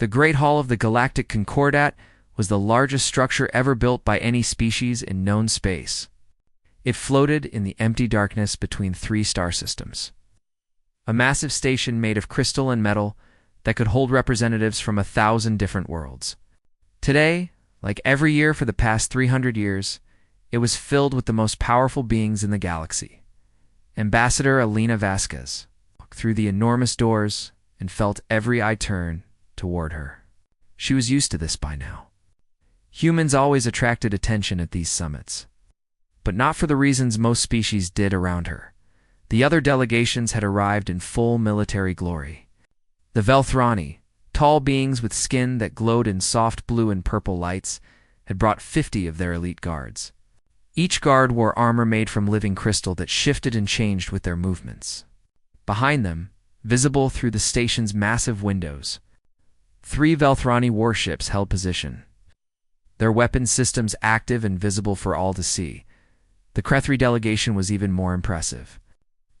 The Great Hall of the Galactic Concordat was the largest structure ever built by any species in known space. It floated in the empty darkness between three star systems. A massive station made of crystal and metal that could hold representatives from 1,000 different worlds. Today, like every year for the past 300 years, it was filled with the most powerful beings in the galaxy. Ambassador Alina Vasquez walked through the enormous doors and felt every eye turn toward her. She was used to this by now. Humans always attracted attention at these summits, but not for the reasons most species did around her. The other delegations had arrived in full military glory. The Velthrani, tall beings with skin that glowed in soft blue and purple lights, had brought 50 of their elite guards. Each guard wore armor made from living crystal that shifted and changed with their movements. Behind them, visible through the station's massive windows, 3 Velthrani warships held position, their weapon systems active and visible for all to see. The Krethri delegation was even more impressive.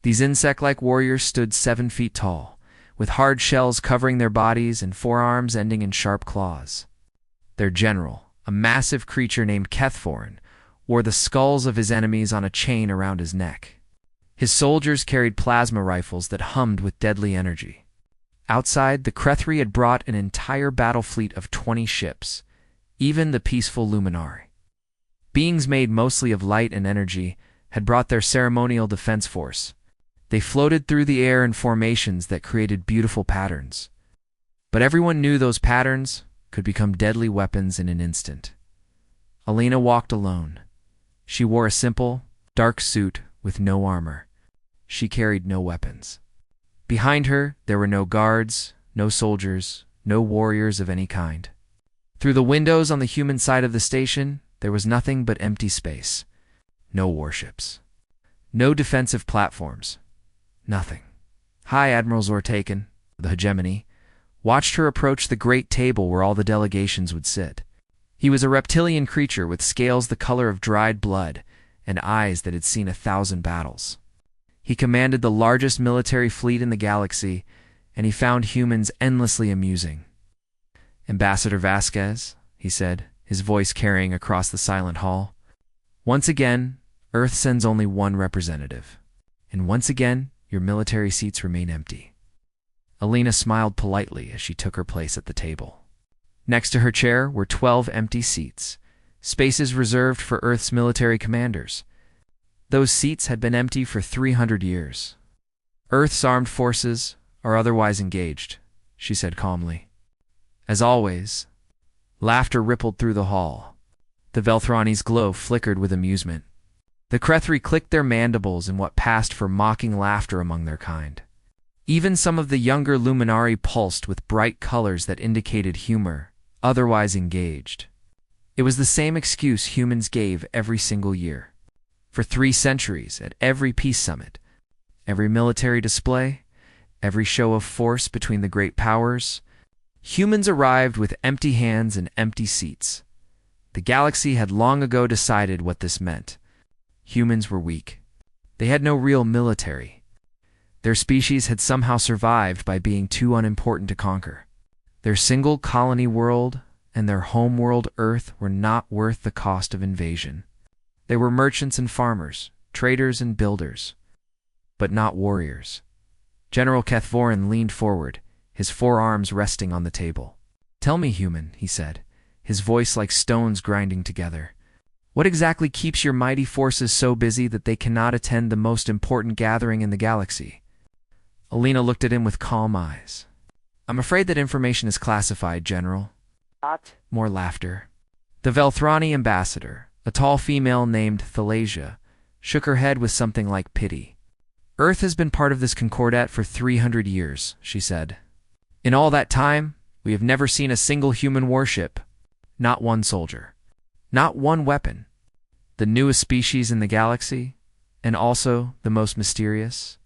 These insect-like warriors stood 7 feet tall, with hard shells covering their bodies and forearms ending in sharp claws. Their general, a massive creature named Kethforin, wore the skulls of his enemies on a chain around his neck. His soldiers carried plasma rifles that hummed with deadly energy. Outside, the Krethri had brought an entire battle fleet of 20 ships, even the peaceful Luminari. Beings made mostly of light and energy had brought their ceremonial defense force. They floated through the air in formations that created beautiful patterns. But everyone knew those patterns could become deadly weapons in an instant. Alina walked alone. She wore a simple, dark suit with no armor. She carried no weapons. Behind her, there were no guards, no soldiers, no warriors of any kind. Through the windows on the human side of the station, there was nothing but empty space. No warships. No defensive platforms. Nothing. High Admiral Zortaken, the hegemony, watched her approach the great table where all the delegations would sit. He was a reptilian creature with scales the color of dried blood and eyes that had seen 1,000 battles. He commanded the largest military fleet in the galaxy, and he found humans endlessly amusing. "Ambassador Vasquez," he said, his voice carrying across the silent hall. "Once again, Earth sends only one representative. And once again, your military seats remain empty." Alina smiled politely as she took her place at the table. Next to her chair were 12 empty seats, spaces reserved for Earth's military commanders. Those seats had been empty for 300 years. "Earth's armed forces are otherwise engaged," she said calmly. As always, laughter rippled through the hall. The Velthrani's glow flickered with amusement. The Krethri clicked their mandibles in what passed for mocking laughter among their kind. Even some of the younger Luminari pulsed with bright colors that indicated humor, otherwise engaged. It was the same excuse humans gave every single year. For 3 centuries, at every peace summit, every military display, every show of force between the great powers, humans arrived with empty hands and empty seats. The galaxy had long ago decided what this meant. Humans were weak. They had no real military. Their species had somehow survived by being too unimportant to conquer. Their single colony world and their home world Earth were not worth the cost of invasion. They were merchants and farmers, traders and builders, but not warriors. General Kethforin leaned forward, his forearms resting on the table. "Tell me, human," he said, his voice like stones grinding together. "What exactly keeps your mighty forces so busy that they cannot attend the most important gathering in the galaxy?" Alina looked at him with calm eyes. "I'm afraid that information is classified, General." More laughter. The Velthrani ambassador, a tall female named Thalasia, shook her head with something like pity. "Earth has been part of this Concordat for 300 years, she said. "In all that time, we have never seen a single human warship, not one soldier, not one weapon. The newest species in the galaxy, and also the most mysterious."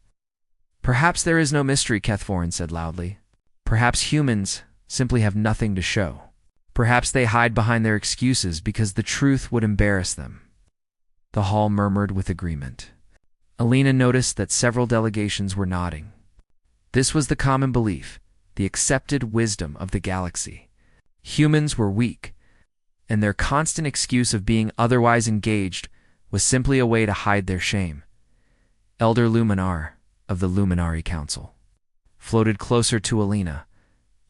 "Perhaps there is no mystery," Kethforin said loudly. "Perhaps humans simply have nothing to show. Perhaps they hide behind their excuses because the truth would embarrass them." The hall murmured with agreement. Alina noticed that several delegations were nodding. This was the common belief. the accepted wisdom of the galaxy. Humans were weak, and their constant excuse of being otherwise engaged was simply a way to hide their shame. Elder Luminar, of the Luminary Council, floated closer to Alina.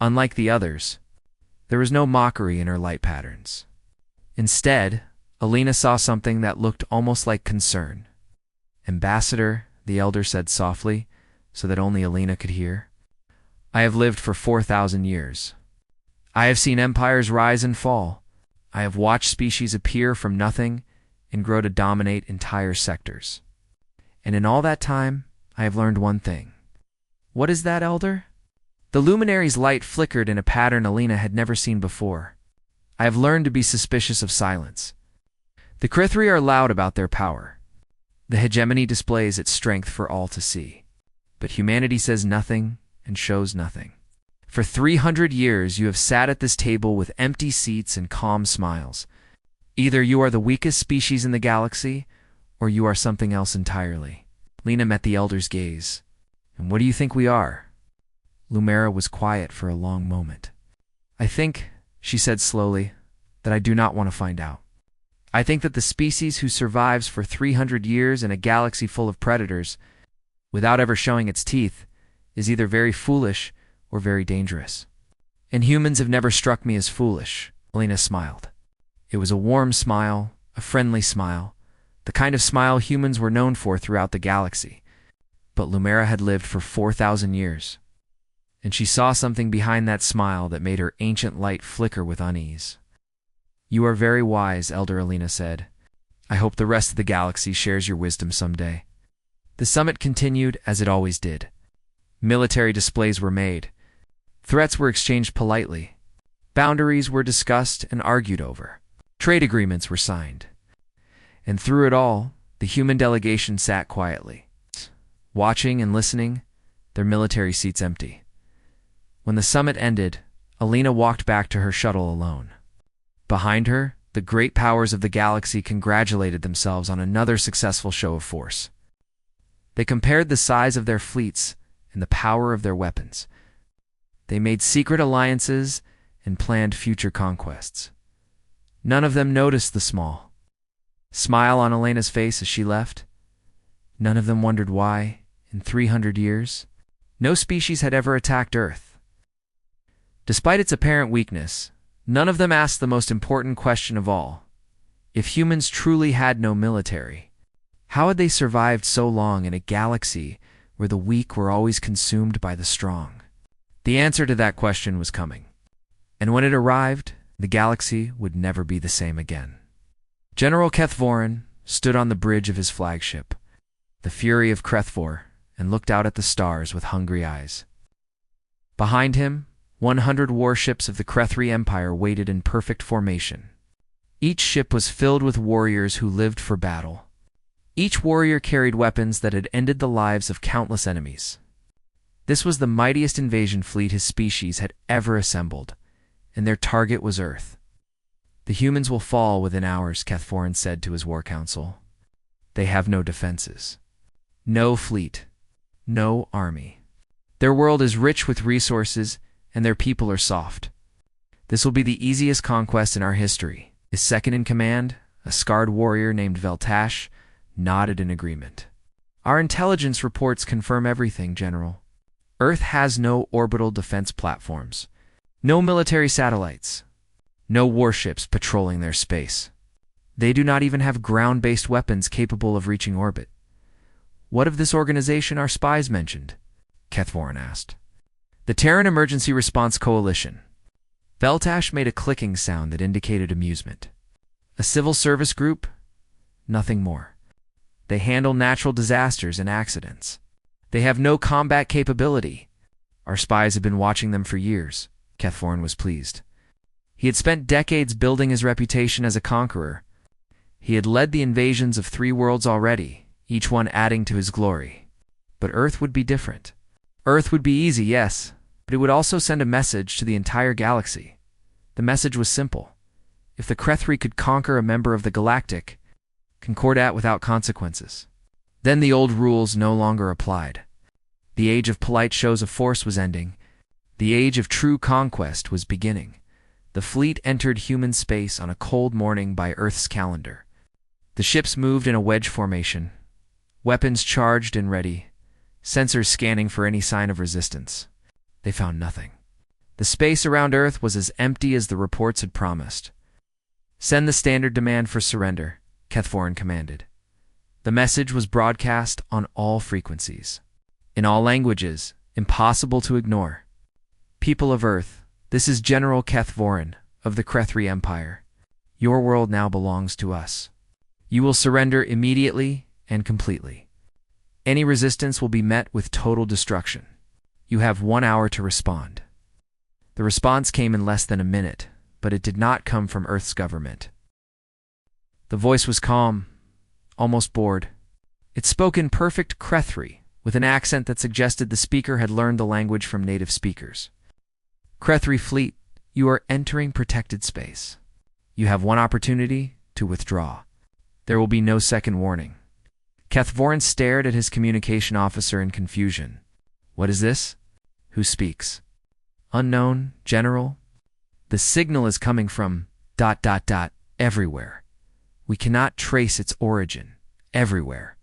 Unlike the others, there was no mockery in her light patterns. Instead, Alina saw something that looked almost like concern. "Ambassador," the elder said softly, so that only Alina could hear, "I have lived for 4,000 years. I have seen empires rise and fall. I have watched species appear from nothing and grow to dominate entire sectors. And in all that time, I have learned one thing." "What is that, Elder?" The luminary's light flickered in a pattern Alina had never seen before. "I have learned to be suspicious of silence. The Krithri are loud about their power. The hegemony displays its strength for all to see. But humanity says nothing and shows nothing. For 300 years you have sat at this table with empty seats and calm smiles. Either you are the weakest species in the galaxy, or you are something else entirely." Lena met the elder's gaze. "And what do you think we are?" Lumera was quiet for a long moment. "I think," she said slowly, "that I do not want to find out. I think that the species who survives for 300 years in a galaxy full of predators, without ever showing its teeth, is either very foolish or very dangerous. And humans have never struck me as foolish." Alina smiled. It was a warm smile, a friendly smile, the kind of smile humans were known for throughout the galaxy. But Lumera had lived for 4,000 years, and she saw something behind that smile that made her ancient light flicker with unease. "You are very wise," Elder Alina said. "I hope the rest of the galaxy shares your wisdom someday." The summit continued as it always did. Military displays were made. Threats were exchanged politely. Boundaries were discussed and argued over. Trade agreements were signed. And through it all, the human delegation sat quietly, watching and listening, their military seats empty. When the summit ended, Alina walked back to her shuttle alone. Behind her, the great powers of the galaxy congratulated themselves on another successful show of force. They compared the size of their fleets and the power of their weapons. They made secret alliances and planned future conquests. None of them noticed the small smile on Elena's face as she left. None of them wondered why, in 300 years, no species had ever attacked Earth. Despite its apparent weakness, none of them asked the most important question of all. If humans truly had no military, how had they survived so long in a galaxy where the weak were always consumed by the strong? The answer to that question was coming. And when it arrived, the galaxy would never be the same again. General Kethvorin stood on the bridge of his flagship, the Fury of Krethvor, and looked out at the stars with hungry eyes. Behind him, 100 warships of the Krethri Empire waited in perfect formation. Each ship was filled with warriors who lived for battle. Each warrior carried weapons that had ended the lives of countless enemies. This was the mightiest invasion fleet his species had ever assembled, and their target was Earth. "The humans will fall within hours," Kethvorin said to his war council. "They have no defenses, no fleet, no army. Their world is rich with resources, and their people are soft. This will be the easiest conquest in our history." His second-in-command, a scarred warrior named Veltash, nodded in agreement. "Our intelligence reports confirm everything, General. Earth has no orbital defense platforms, no military satellites, no warships patrolling their space. They do not even have ground-based weapons capable of reaching orbit." "What of this organization our spies mentioned?" Kethvorin asked. "The Terran Emergency Response Coalition." Veltash made a clicking sound that indicated amusement. "A civil service group? Nothing more. They handle natural disasters and accidents. They have no combat capability. Our spies have been watching them for years." Kethvorin was pleased. He had spent decades building his reputation as a conqueror. He had led the invasions of 3 worlds already, each one adding to his glory. But Earth would be different. Earth would be easy, yes, but it would also send a message to the entire galaxy. The message was simple. If the Krethri could conquer a member of the Galactic Concordat without consequences, then the old rules no longer applied. The age of polite shows of force was ending, The age of true conquest was beginning. The fleet entered human space on a cold morning by Earth's calendar. The ships moved in a wedge formation, weapons charged and ready, sensors scanning for any sign of resistance. They found nothing. The space around Earth was as empty as the reports had promised. "Send the standard demand for surrender," Kethvorin commanded. The message was broadcast on all frequencies, in all languages, impossible to ignore. "People of Earth, this is General Kethvorin of the Krethri Empire. Your world now belongs to us. You will surrender immediately and completely. Any resistance will be met with total destruction. You have 1 hour to respond." The response came in less than a minute, but it did not come from Earth's government. The voice was calm, almost bored. It spoke in perfect Krethri, with an accent that suggested the speaker had learned the language from native speakers. "Krethri fleet, you are entering protected space. You have one opportunity to withdraw. There will be no second warning." Kethvorin stared at his communication officer in confusion. "What is this? Who speaks?" "Unknown, General. The signal is coming from ... everywhere. We cannot trace its origin. Everywhere.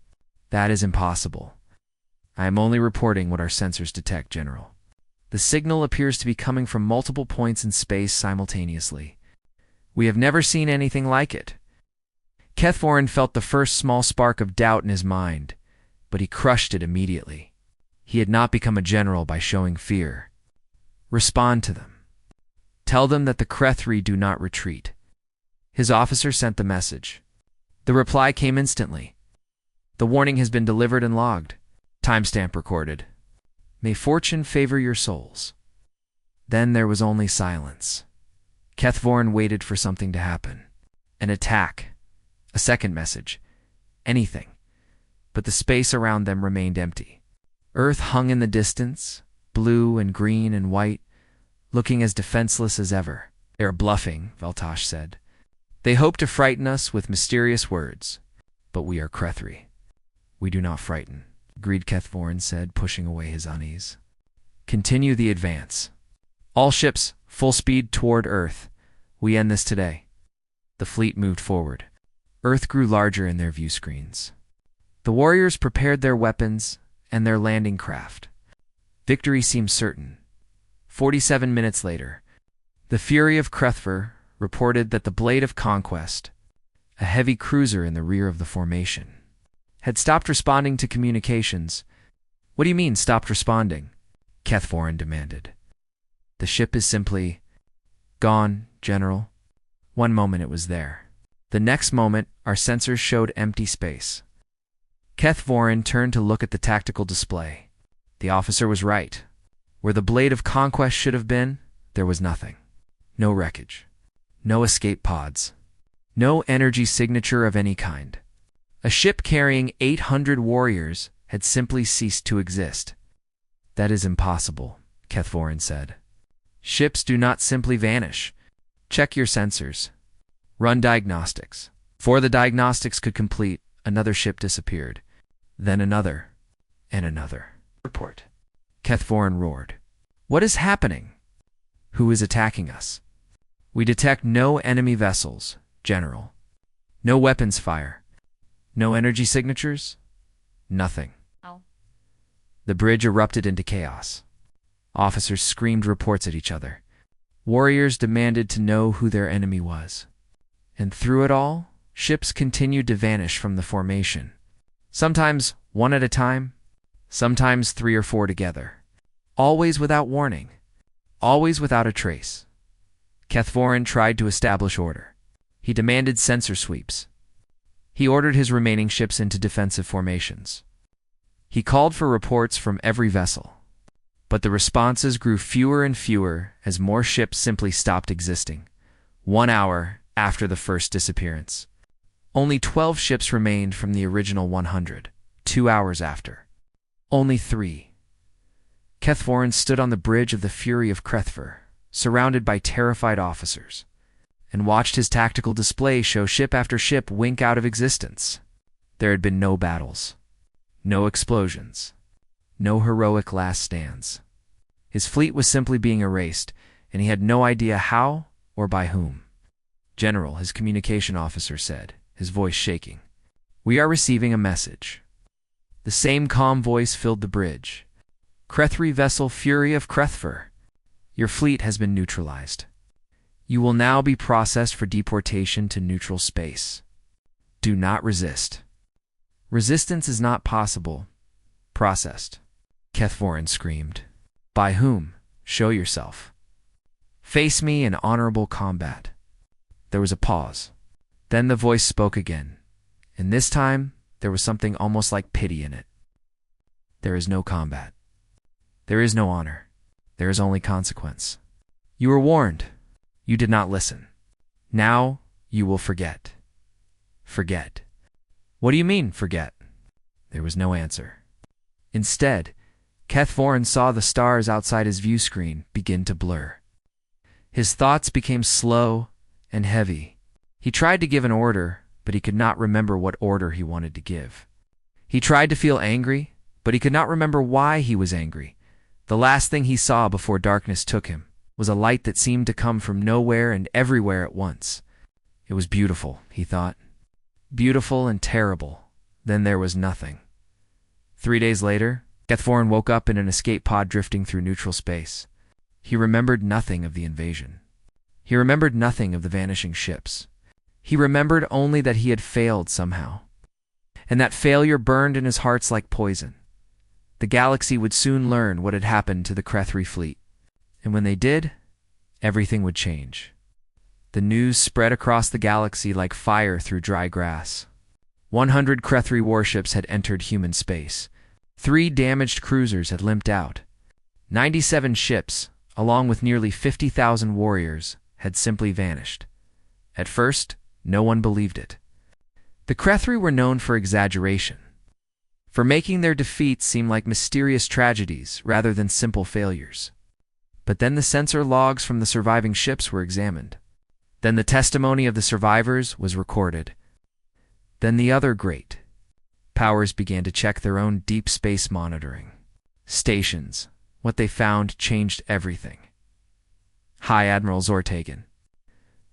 That is impossible. I am only reporting what our sensors detect, General. The signal appears to be coming from multiple points in space simultaneously. We have never seen anything like it." Kethvorin felt the first small spark of doubt in his mind, but he crushed it immediately. He had not become a general by showing fear. "Respond to them. Tell them that the Krethri do not retreat." His officer sent the message. The reply came instantly. "The warning has been delivered and logged. Timestamp recorded. May fortune favor your souls." Then there was only silence. Kethvorin waited for something to happen. An attack. A second message. Anything. But the space around them remained empty. Earth hung in the distance, blue and green and white, looking as defenseless as ever. "They are bluffing," Veltosh said. "They hope to frighten us with mysterious words. But we are Krethri. We do not frighten," agreed Kethvorin said, pushing away his unease. "Continue the advance. All ships, full speed toward Earth. We end this today." The fleet moved forward. Earth grew larger in their view screens. The warriors prepared their weapons and their landing craft. Victory seemed certain. 47 minutes later, the Fury of Krethver reported that the Blade of Conquest, a heavy cruiser in the rear of the formation, had stopped responding to communications. "What do you mean, stopped responding?" Kethvorin demanded. "The ship is simply gone, General. One moment it was there. The next moment, our sensors showed empty space." Kethvorin turned to look at the tactical display. The officer was right. Where the Blade of Conquest should have been, there was nothing. No wreckage. No escape pods. No energy signature of any kind. A ship carrying 800 warriors had simply ceased to exist. "That is impossible," Kethvorin said. "Ships do not simply vanish. Check your sensors. Run diagnostics." Before the diagnostics could complete, another ship disappeared. Then another, and another. "Report," Kethvorin roared. "What is happening? Who is attacking us?" "We detect no enemy vessels, General. No weapons fire. No energy signatures. Nothing." Oh. The bridge erupted into chaos. Officers screamed reports at each other. Warriors demanded to know who their enemy was. And through it all, ships continued to vanish from the formation. Sometimes one at a time, sometimes 3 or 4 together. Always without warning. Always without a trace. Kethvorin tried to establish order. He demanded sensor sweeps. He ordered his remaining ships into defensive formations. He called for reports from every vessel. But the responses grew fewer and fewer as more ships simply stopped existing. 1 hour after the first disappearance. Only 12 ships remained from the original 100, 2 hours after. Only 3. Kethvorin stood on the bridge of the Fury of Krethver, surrounded by terrified officers, and watched his tactical display show ship after ship wink out of existence. There had been no battles, no explosions, no heroic last stands. His fleet was simply being erased, and he had no idea how or by whom. "General," his communication officer said, his voice shaking. "We are receiving a message." The same calm voice filled the bridge. "Krethri vessel Fury of Krethfer, your fleet has been neutralized. You will now be processed for deportation to neutral space. Do not resist." "Resistance is not possible." "Processed," Kethvorin screamed. "By whom? Show yourself. Face me in honorable combat." There was a pause. Then the voice spoke again, and this time there was something almost like pity in it. "There is no combat. There is no honor. There is only consequence. You were warned. You did not listen. Now you will forget." "Forget? What do you mean, forget?" There was no answer. Instead, Kethvorin saw the stars outside his view screen begin to blur. His thoughts became slow and heavy. He tried to give an order, but he could not remember what order he wanted to give. He tried to feel angry, but he could not remember why he was angry. The last thing he saw before darkness took him was a light that seemed to come from nowhere and everywhere at once. It was beautiful, he thought. Beautiful and terrible. Then there was nothing. 3 days later, Kethvorin woke up in an escape pod drifting through neutral space. He remembered nothing of the invasion. He remembered nothing of the vanishing ships. He remembered only that he had failed somehow. And that failure burned in his heart like poison. The galaxy would soon learn what had happened to the Krethri fleet. And when they did, everything would change. The news spread across the galaxy like fire through dry grass. 100 Krethri warships had entered human space. 3 damaged cruisers had limped out. 97 ships, along with nearly 50,000 warriors, had simply vanished. At first, no one believed it. The Krethri were known for exaggeration, for making their defeats seem like mysterious tragedies rather than simple failures. But then the sensor logs from the surviving ships were examined. Then the testimony of the survivors was recorded. Then the other great powers began to check their own deep space monitoring stations. What they found changed everything. High Admiral Zortagan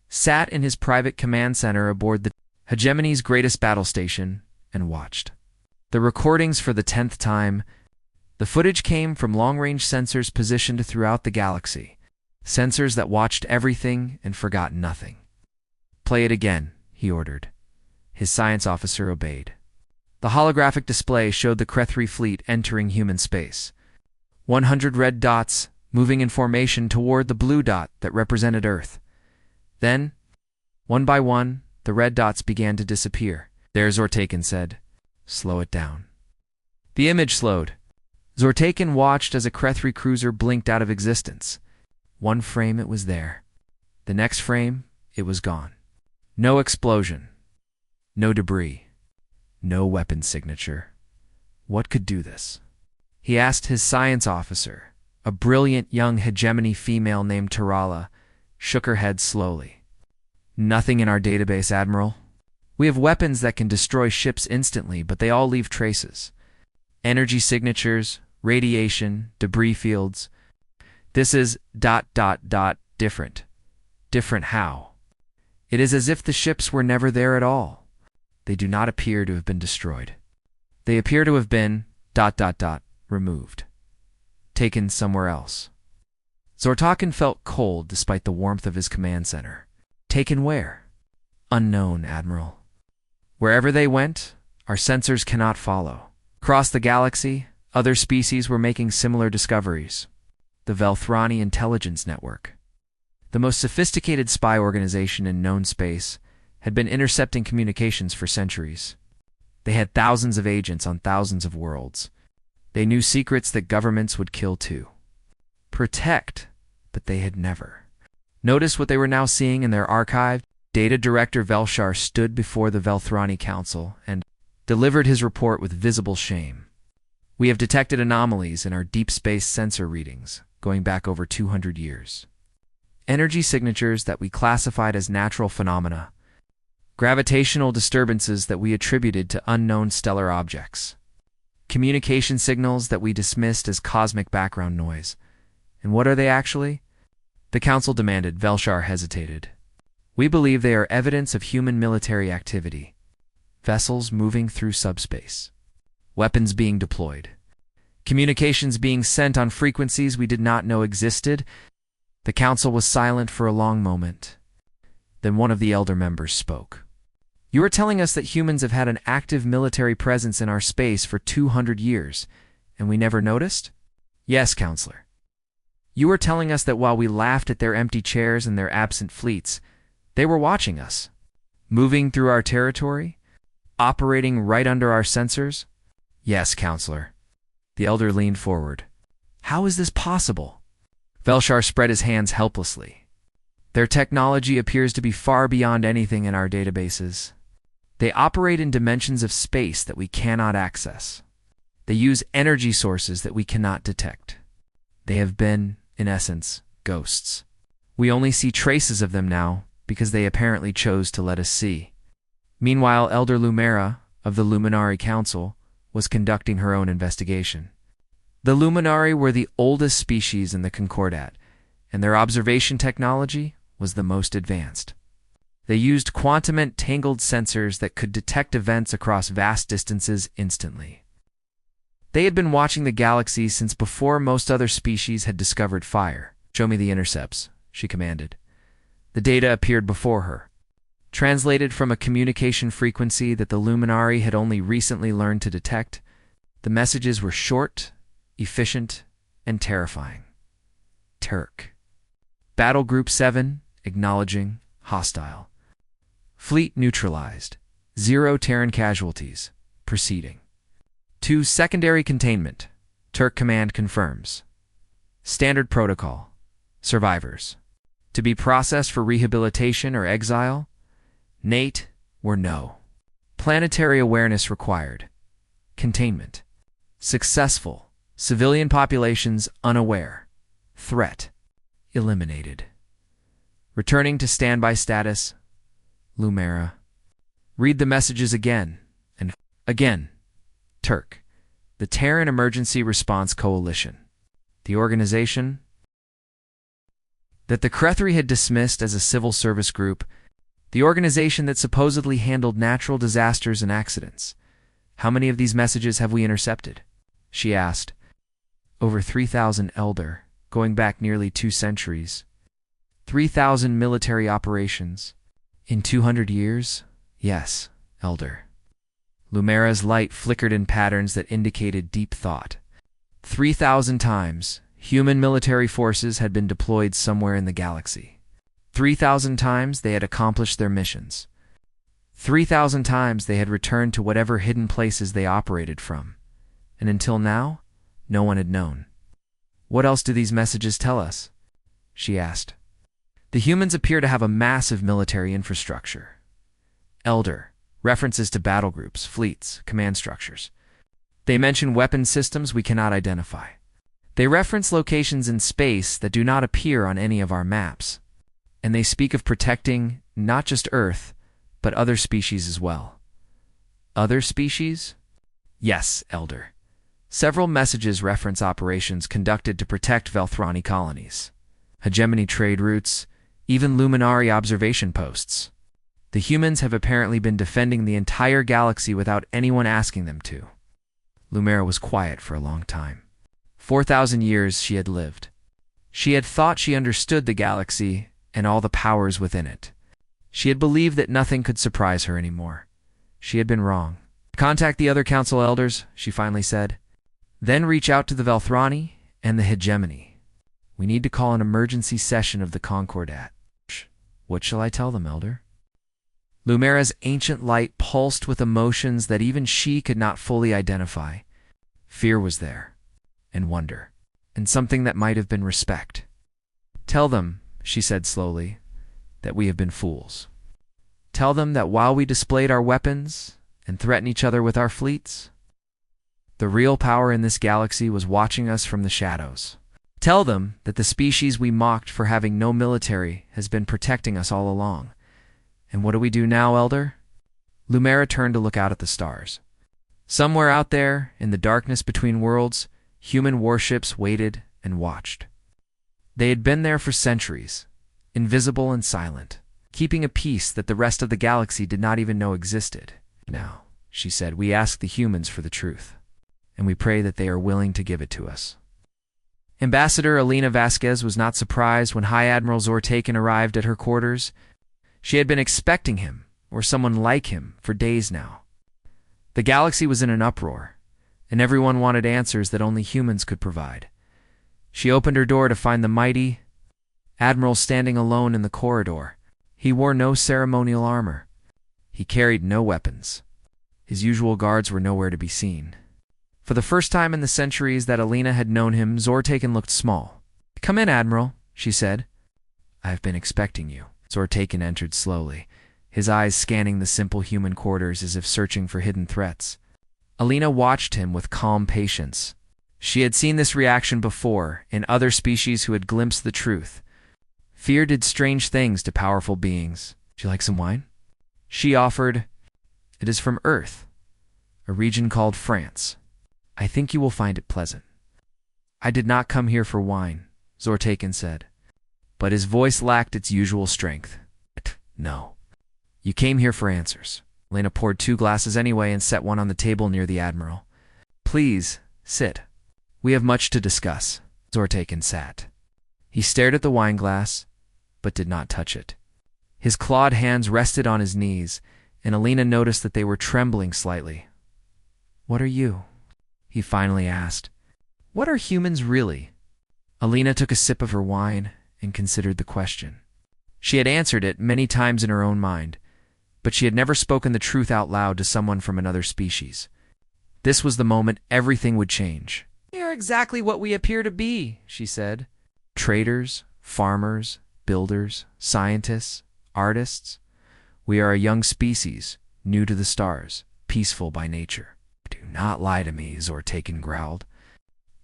sat in his private command center aboard the hegemony's greatest battle station and watched. The recordings for the 10th time. The footage came from long-range sensors positioned throughout the galaxy. Sensors that watched everything and forgot nothing. "Play it again," he ordered. His science officer obeyed. The holographic display showed the Krethri fleet entering human space. 100 red dots moving in formation toward the blue dot that represented Earth. Then, one by one, the red dots began to disappear. "There," Zortagan said. "Slow it down." The image slowed. Zortagan watched as a Krethri cruiser blinked out of existence. One frame it was there. The next frame, it was gone. No explosion. No debris. No weapon signature. What could do this? He asked his science officer. A brilliant young hegemony female named Tarala shook her head slowly. "Nothing in our database, Admiral. We have weapons that can destroy ships instantly, but they all leave traces. Energy signatures, radiation, debris fields. This is ... different. Different how? It is as if the ships were never there at all. They do not appear to have been destroyed. They appear to have been ... removed. Taken somewhere else." Zortagan felt cold despite the warmth of his command center. "Taken where?" "Unknown, Admiral. Wherever they went, our sensors cannot follow." Across the galaxy, other species were making similar discoveries. The Velthrani Intelligence Network, the most sophisticated spy organization in known space, had been intercepting communications for centuries. They had thousands of agents on thousands of worlds. They knew secrets that governments would kill too. Protect, but they had never. Notice what they were now seeing in their archive? Data Director Velshar stood before the Velthrani Council and delivered his report with visible shame. "We have detected anomalies in our deep space sensor readings, going back over 200 years. Energy signatures that we classified as natural phenomena. Gravitational disturbances that we attributed to unknown stellar objects. Communication signals that we dismissed as cosmic background noise. And what are they actually? The council demanded. Velshar hesitated. We believe they are evidence of human military activity. Vessels moving through subspace. Weapons being deployed. Communications being sent on frequencies we did not know existed. The council was silent for a long moment. Then one of the elder members spoke. You are telling us that humans have had an active military presence in our space for 200 years, and we never noticed? Yes, Counselor. You are telling us that while we laughed at their empty chairs and their absent fleets, they were watching us, moving through our territory, operating right under our sensors? Yes, Counselor. The elder leaned forward. How is this possible? Velshar spread his hands helplessly. Their technology appears to be far beyond anything in our databases. They operate in dimensions of space that we cannot access. They use energy sources that we cannot detect. They have been, in essence, ghosts. We only see traces of them now because they apparently chose to let us see. Meanwhile, Elder Lumera, of the Luminari Council, was conducting her own investigation. The Luminari were the oldest species in the Concordat, and their observation technology was the most advanced. They used quantum-entangled sensors that could detect events across vast distances instantly. They had been watching the galaxy since before most other species had discovered fire. Show me the intercepts, she commanded. The data appeared before her, translated from a communication frequency that the Luminari had only recently learned to detect. The messages were short, efficient, and terrifying. Turk. Battle Group 7, acknowledging, hostile. Fleet neutralized. 0 Terran casualties. Proceeding. 2 Secondary containment. Turk command confirms. Standard protocol. Survivors. To be processed for rehabilitation or exile? Nate or no. Planetary awareness required. Containment. Successful. Civilian populations unaware. Threat. Eliminated. Returning to standby status. Lumera. Read the messages again, and again. Turk. The Terran Emergency Response Coalition. The organization that the Krethri had dismissed as a civil service group, the organization that supposedly handled natural disasters and accidents. How many of these messages have we intercepted? She asked. Over 3,000, Elder, going back nearly 2 centuries. 3,000 military operations. In 200 years? Yes, Elder. Lumera's light flickered in patterns that indicated deep thought. 3,000 times, human military forces had been deployed somewhere in the galaxy. 3,000 times they had accomplished their missions. 3,000 times they had returned to whatever hidden places they operated from. And until now, no one had known. What else do these messages tell us? She asked. The humans appear to have a massive military infrastructure. Elder. References to battle groups, fleets, command structures. They mention weapon systems we cannot identify. They reference locations in space that do not appear on any of our maps. And they speak of protecting not just Earth, but other species as well. Other species? Yes, Elder. Several messages reference operations conducted to protect Velthrani colonies, hegemony trade routes, even Luminari observation posts. The humans have apparently been defending the entire galaxy without anyone asking them to. Lumera was quiet for a long time. 4,000 years she had lived. She had thought she understood the galaxy and all the powers within it. She had believed that nothing could surprise her anymore. She had been wrong. Contact the other council elders, she finally said. Then reach out to the Velthrani and the hegemony. We need to call an emergency session of the Concordat. What shall I tell them, Elder? Lumera's ancient light pulsed with emotions that even she could not fully identify. Fear was there, and wonder, and something that might have been respect. Tell them, she said slowly, that we have been fools. Tell them that while we displayed our weapons and threatened each other with our fleets, the real power in this galaxy was watching us from the shadows. Tell them that the species we mocked for having no military has been protecting us all along. And what do we do now, Elder? Lumera turned to look out at the stars. Somewhere out there, in the darkness between worlds, human warships waited and watched. They had been there for centuries, invisible and silent, keeping a peace that the rest of the galaxy did not even know existed. Now, she said, we ask the humans for the truth, and we pray that they are willing to give it to us. Ambassador Alina Vasquez was not surprised when High Admiral Zortaken arrived at her quarters. She had been expecting him, or someone like him, for days now. The galaxy was in an uproar, and everyone wanted answers that only humans could provide. She opened her door to find the mighty Admiral standing alone in the corridor. He wore no ceremonial armor. He carried no weapons. His usual guards were nowhere to be seen. For the first time in the centuries that Alina had known him, Zortaken looked small. "Come in, Admiral," she said. "I have been expecting you." Zortaken entered slowly, his eyes scanning the simple human quarters as if searching for hidden threats. Alina watched him with calm patience. She had seen this reaction before in other species who had glimpsed the truth. Fear did strange things to powerful beings. "Would you like some wine?" She offered. "It is from Earth, a region called France. I think you will find it pleasant." "I did not come here for wine," Zortaken said, but his voice lacked its usual strength. "No. You came here for answers." Alina poured 2 glasses anyway and set one on the table near the Admiral. "Please, sit. We have much to discuss." Zortaken sat. He stared at the wine glass, but did not touch it. His clawed hands rested on his knees, and Alina noticed that they were trembling slightly. "What are you?" he finally asked. "What are humans really?" Alina took a sip of her wine and considered the question. She had answered it many times in her own mind, but she had never spoken the truth out loud to someone from another species. This was the moment everything would change. "We are exactly what we appear to be," she said. "Traders, farmers, builders, scientists, artists. We are a young species, new to the stars, peaceful by nature." "Do not lie to me," Zortaken growled.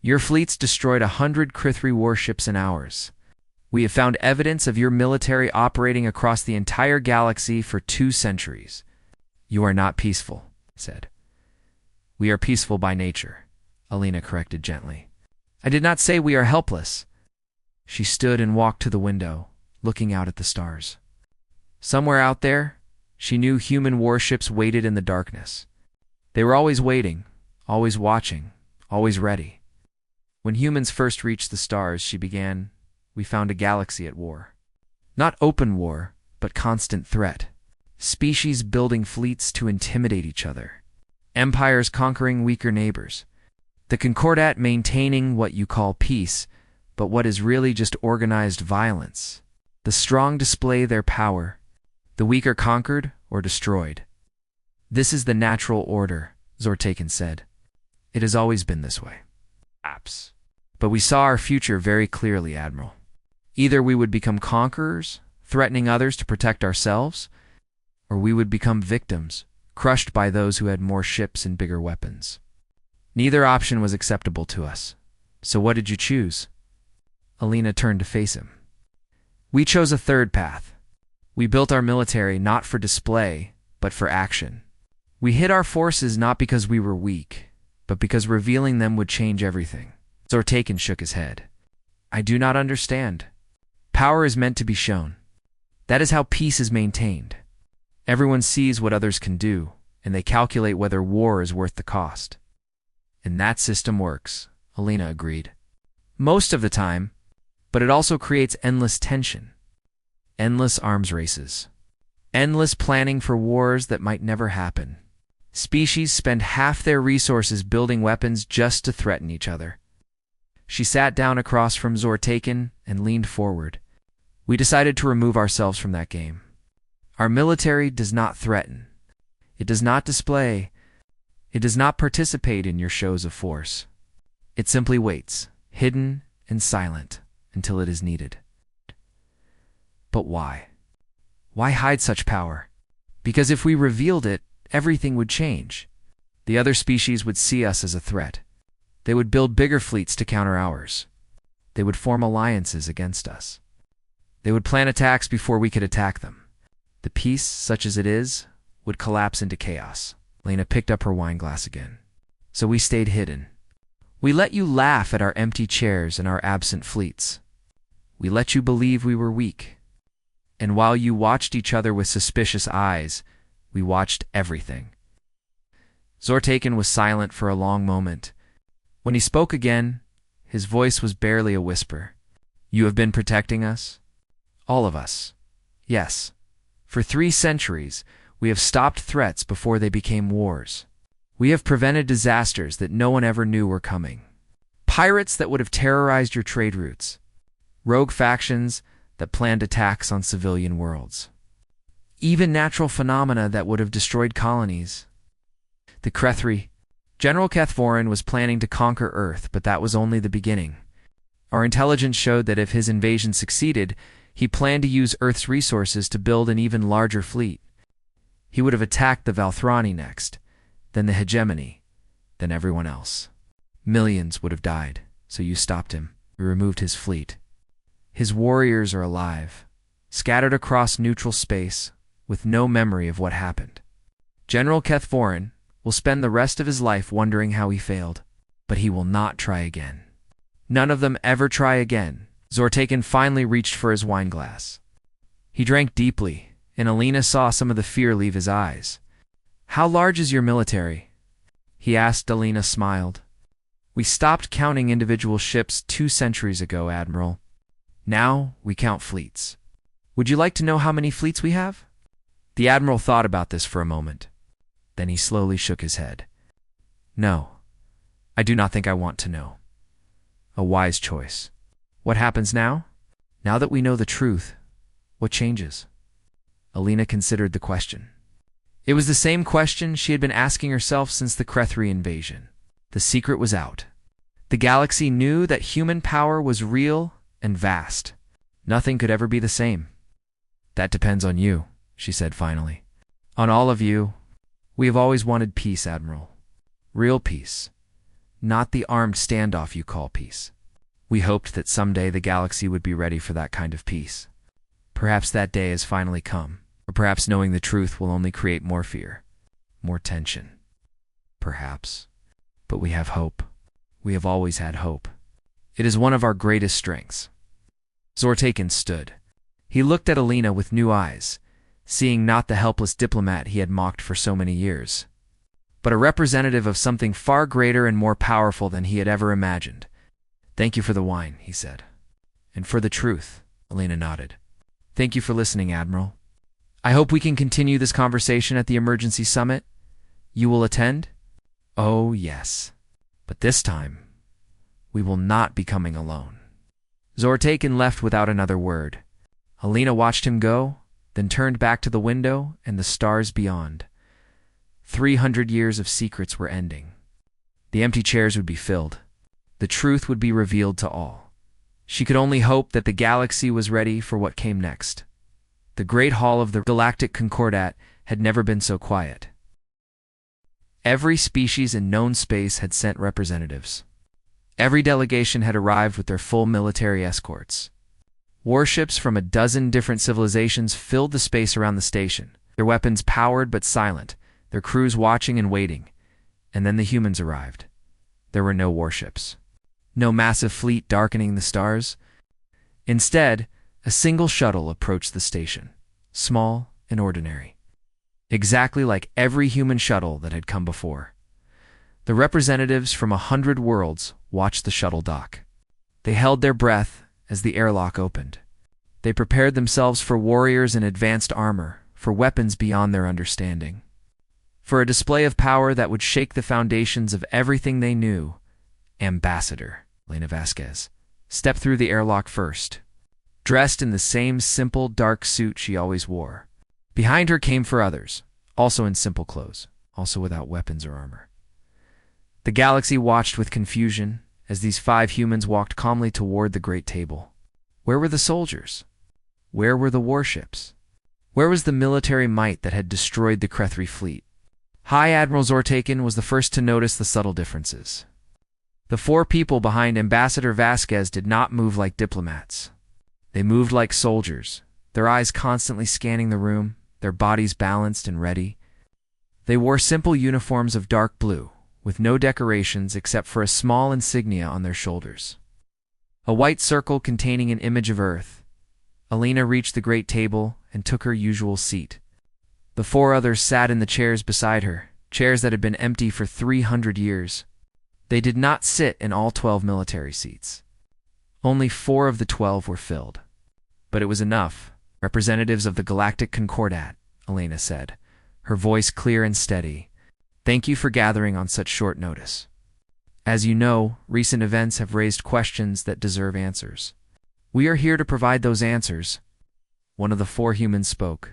"Your fleets destroyed 100 Krithri warships in hours. We have found evidence of your military operating across the entire galaxy for 2 centuries. You are not peaceful," he said. "We are peaceful by nature," Alina corrected gently. "I did not say we are helpless." She stood and walked to the window, looking out at the stars. Somewhere out there, she knew human warships waited in the darkness. They were always waiting, always watching, always ready. When humans first reached the stars, she began, we found a galaxy at war. Not open war, but constant threat. Species building fleets to intimidate each other. Empires conquering weaker neighbors. The Concordat maintaining what you call peace, but what is really just organized violence. The strong display their power. The weak are conquered or destroyed. "This is the natural order," Zortaken said. "It has always been this way." "Perhaps. But we saw our future very clearly, Admiral. Either we would become conquerors, threatening others to protect ourselves, or we would become victims, crushed by those who had more ships and bigger weapons. Neither option was acceptable to us. So what did you choose?" Alina turned to face him. "We chose a third path. We built our military not for display, but for action. We hid our forces not because we were weak, but because revealing them would change everything." Zortaken shook his head. "I do not understand. Power is meant to be shown. That is how peace is maintained. Everyone sees what others can do, and they calculate whether war is worth the cost." "And that system works," Alina agreed. "Most of the time, but it also creates endless tension. Endless arms races. Endless planning for wars that might never happen. Species spend half their resources building weapons just to threaten each other." She sat down across from Zortaken and leaned forward. "We decided to remove ourselves from that game. Our military does not threaten. It does not display. It does not participate in your shows of force. It simply waits, hidden and silent, until it is needed." "But why? Why hide such power?" "Because if we revealed it, everything would change. The other species would see us as a threat. They would build bigger fleets to counter ours. They would form alliances against us. They would plan attacks before we could attack them. The peace, such as it is, would collapse into chaos." Lena picked up her wine glass again. "So we stayed hidden. We let you laugh at our empty chairs and our absent fleets. We let you believe we were weak. And while you watched each other with suspicious eyes, we watched everything." Zortaken was silent for a long moment. When he spoke again, his voice was barely a whisper. "You have been protecting us? All of us. Yes. For 3 centuries, we have stopped threats before they became wars. We have prevented disasters that no one ever knew were coming. Pirates that would have terrorized your trade routes. Rogue factions that planned attacks on civilian worlds. Even natural phenomena that would have destroyed colonies. The Krethri. General Kethvorin was planning to conquer Earth, but that was only the beginning. Our intelligence showed that if his invasion succeeded, he planned to use Earth's resources to build an even larger fleet. He would have attacked the Valthrani next, then the hegemony, then everyone else. Millions would have died, so you stopped him. We removed his fleet. His warriors are alive, scattered across neutral space, with no memory of what happened. General Kethvorin will spend the rest of his life wondering how he failed, but he will not try again. None of them ever try again." Zortaken finally reached for his wine glass. He drank deeply, and Alina saw some of the fear leave his eyes. "How large is your military?" he asked. Alina smiled. "We stopped counting individual ships 2 centuries ago, Admiral. Now we count fleets. Would you like to know how many fleets we have?" The Admiral thought about this for a moment. Then he slowly shook his head. "No, I do not think I want to know." "A wise choice. What happens now? Now that we know the truth, what changes?" Alina considered the question. It was the same question she had been asking herself since the Krethri invasion. The secret was out. The galaxy knew that human power was real and vast. Nothing could ever be the same. "That depends on you," she said finally. "On all of you. We have always wanted peace, Admiral. Real peace. Not the armed standoff you call peace. We hoped that someday the galaxy would be ready for that kind of peace. Perhaps that day has finally come, or perhaps knowing the truth will only create more fear, more tension. Perhaps. But we have hope. We have always had hope. It is one of our greatest strengths." Zortaken stood. He looked at Alina with new eyes, seeing not the helpless diplomat he had mocked for so many years, but a representative of something far greater and more powerful than he had ever imagined. "Thank you for the wine," he said. "And for the truth," Alina nodded. "Thank you for listening, Admiral. I hope we can continue this conversation at the emergency summit. You will attend?" "Oh, yes. But this time, we will not be coming alone." Zortaken left without another word. Alina watched him go, then turned back to the window and the stars beyond. 300 years of secrets were ending. The empty chairs would be filled. The truth would be revealed to all. She could only hope that the galaxy was ready for what came next. The great hall of the Galactic Concordat had never been so quiet. Every species in known space had sent representatives. Every delegation had arrived with their full military escorts. Warships from a dozen different civilizations filled the space around the station, their weapons powered but silent, their crews watching and waiting. And then the humans arrived. There were no warships. No massive fleet darkening the stars. Instead, a single shuttle approached the station, small and ordinary. Exactly like every human shuttle that had come before. The representatives from 100 worlds watched the shuttle dock. They held their breath as the airlock opened. They prepared themselves for warriors in advanced armor, for weapons beyond their understanding. For a display of power that would shake the foundations of everything they knew, Ambassador Elena Vasquez stepped through the airlock first, dressed in the same simple dark suit she always wore. Behind her came 4 others, also in simple clothes, also without weapons or armor. The galaxy watched with confusion as these 5 humans walked calmly toward the great table. Where were the soldiers? Where were the warships? Where was the military might that had destroyed the Krethri fleet? High Admiral Zortaken was the first to notice the subtle differences. The 4 people behind Ambassador Vasquez did not move like diplomats. They moved like soldiers, their eyes constantly scanning the room, their bodies balanced and ready. They wore simple uniforms of dark blue, with no decorations except for a small insignia on their shoulders. A white circle containing an image of Earth. Alina reached the great table and took her usual seat. The four others sat in the chairs beside her, chairs that had been empty for 300 years. They did not sit in all 12 military seats. Only 4 of the 12 were filled. But it was enough. Representatives of the Galactic Concordat, Alina said, her voice clear and steady. Thank you for gathering on such short notice. As you know, recent events have raised questions that deserve answers. We are here to provide those answers. One of the 4 humans spoke.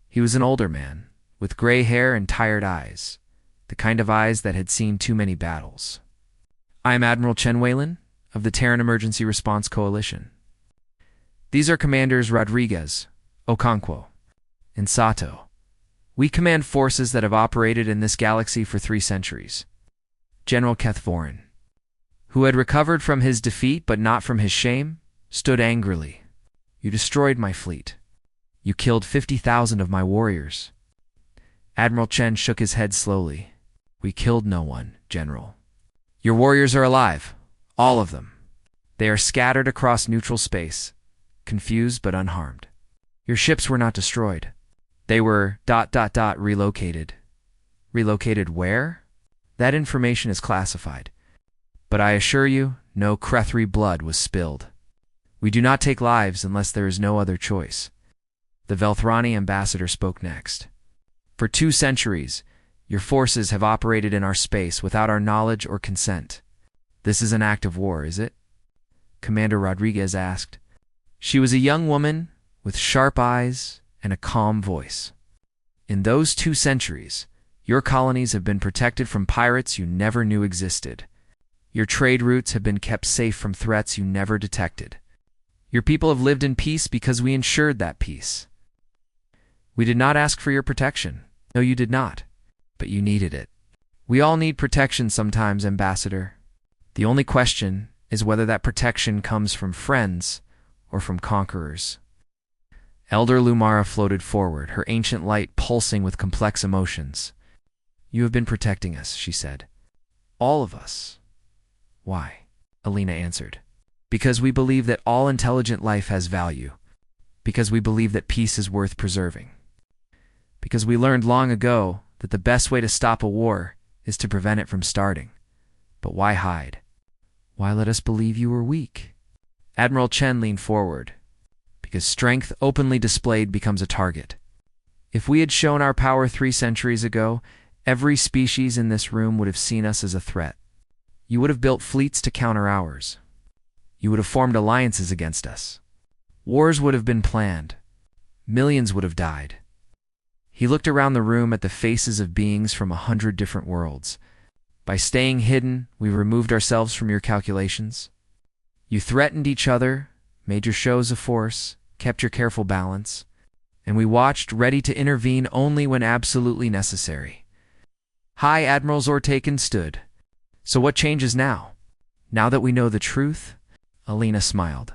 He was an older man, with gray hair and tired eyes, the kind of eyes that had seen too many battles. I am Admiral Chen Weyland of the Terran Emergency Response Coalition. These are Commanders Rodriguez, Okonkwo, and Sato. We command forces that have operated in this galaxy for 3 centuries. General Kethvorin, who had recovered from his defeat but not from his shame, stood angrily. You destroyed my fleet. You killed 50,000 of my warriors. Admiral Chen shook his head slowly. We killed no one, General. Your warriors are alive, all of them. They are scattered across neutral space, confused but unharmed. Your ships were not destroyed. They were ... relocated. Relocated where? That information is classified. But I assure you, no Krethri blood was spilled. We do not take lives unless there is no other choice. The Velthrani ambassador spoke next. For 2 centuries, your forces have operated in our space without our knowledge or consent. This is an act of war, is it? Commander Rodriguez asked. She was a young woman with sharp eyes and a calm voice. In those 2 centuries, your colonies have been protected from pirates you never knew existed. Your trade routes have been kept safe from threats you never detected. Your people have lived in peace because we ensured that peace. We did not ask for your protection. No, you did not. But you needed it. We all need protection sometimes, Ambassador. The only question is whether that protection comes from friends or from conquerors. Elder Lumara floated forward, her ancient light pulsing with complex emotions. You have been protecting us, she said. All of us. Why? Alina answered. Because we believe that all intelligent life has value. Because we believe that peace is worth preserving. Because we learned long ago that the best way to stop a war is to prevent it from starting. But why hide? Why let us believe you were weak? Admiral Chen leaned forward. Because strength openly displayed becomes a target. If we had shown our power 3 centuries ago, every species in this room would have seen us as a threat. You would have built fleets to counter ours. You would have formed alliances against us. Wars would have been planned. Millions would have died. He looked around the room at the faces of beings from 100 different worlds. By staying hidden, we removed ourselves from your calculations. You threatened each other, made your shows of force, kept your careful balance, and we watched, ready to intervene only when absolutely necessary. High Admiral Zortaken stood. So what changes now? Now that we know the truth? Alina smiled.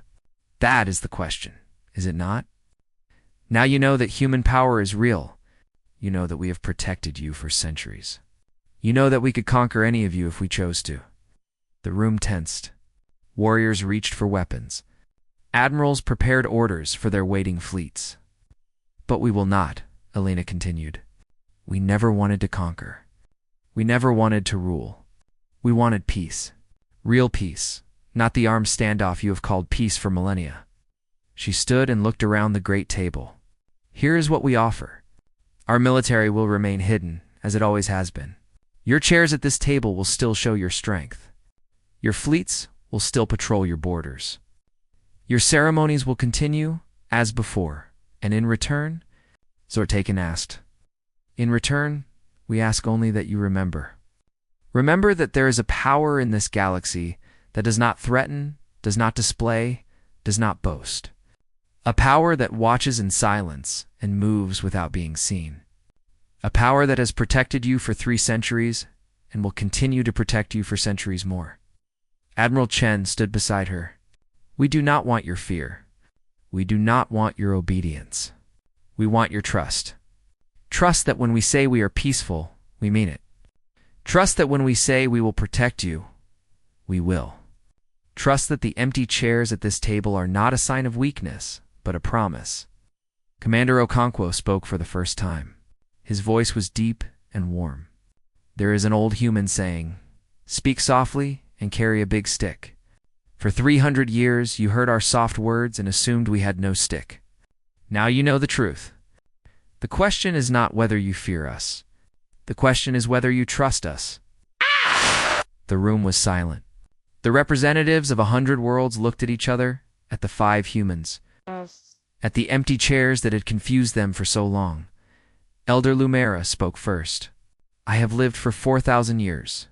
That is the question, is it not? Now you know that human power is real. You know that we have protected you for centuries. You know that we could conquer any of you if we chose to. The room tensed. Warriors reached for weapons. Admirals prepared orders for their waiting fleets. But we will not, Alina continued. We never wanted to conquer. We never wanted to rule. We wanted peace. Real peace, not the armed standoff you have called peace for millennia. She stood and looked around the great table. Here is what we offer. Our military will remain hidden, as it always has been. Your chairs at this table will still show your strength. Your fleets will still patrol your borders. Your ceremonies will continue as before, and in return, Zortaken asked, in return, we ask only that you remember. Remember that there is a power in this galaxy that does not threaten, does not display, does not boast. A power that watches in silence and moves without being seen. A power that has protected you for 3 centuries and will continue to protect you for centuries more. Admiral Chen stood beside her. We do not want your fear. We do not want your obedience. We want your trust. Trust that when we say we are peaceful, we mean it. Trust that when we say we will protect you, we will. Trust that the empty chairs at this table are not a sign of weakness, but a promise. Commander Okonkwo spoke for the first time. His voice was deep and warm. There is an old human saying, "Speak softly and carry a big stick." For 300 years you heard our soft words and assumed we had no stick. Now you know the truth. The question is not whether you fear us. The question is whether you trust us. The room was silent. The representatives of 100 worlds looked at each other, at the 5 humans, at the empty chairs that had confused them for so long. Elder Lumera spoke first. "I have lived for 4,000 years.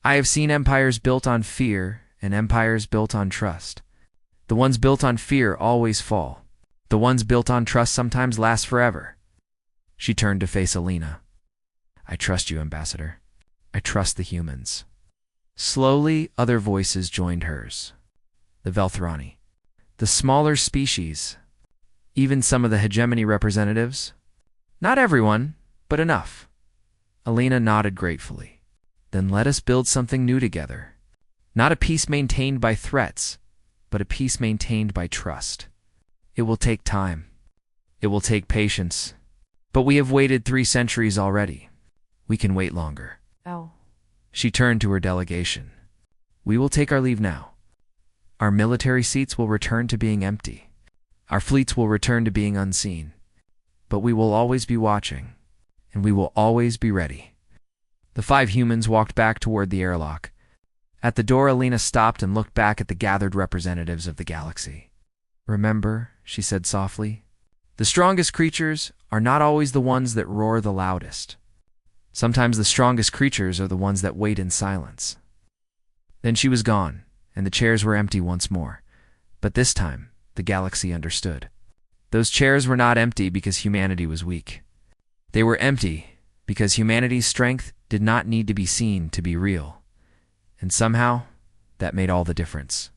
I have seen empires built on fear and empires built on trust. The ones built on fear always fall. The ones built on trust sometimes last forever." She turned to face Alina. "I trust you, Ambassador. I trust the humans." Slowly, other voices joined hers. The Velthrani, the smaller species, even some of the hegemony representatives. Not everyone, but enough. Alina nodded gratefully. "Then let us build something new together. Not a peace maintained by threats, but a peace maintained by trust. It will take time. It will take patience. But we have waited 3 centuries already. We can wait longer." Oh. She turned to her delegation. "We will take our leave now. Our military seats will return to being empty. Our fleets will return to being unseen. But we will always be watching, and we will always be ready." The 5 humans walked back toward the airlock. At the door, Alina stopped and looked back at the gathered representatives of the galaxy. "Remember," she said softly, "the strongest creatures are not always the ones that roar the loudest. Sometimes the strongest creatures are the ones that wait in silence." Then she was gone, and the chairs were empty once more. But this time, the galaxy understood. Those chairs were not empty because humanity was weak. They were empty because humanity's strength did not need to be seen to be real. And somehow, that made all the difference.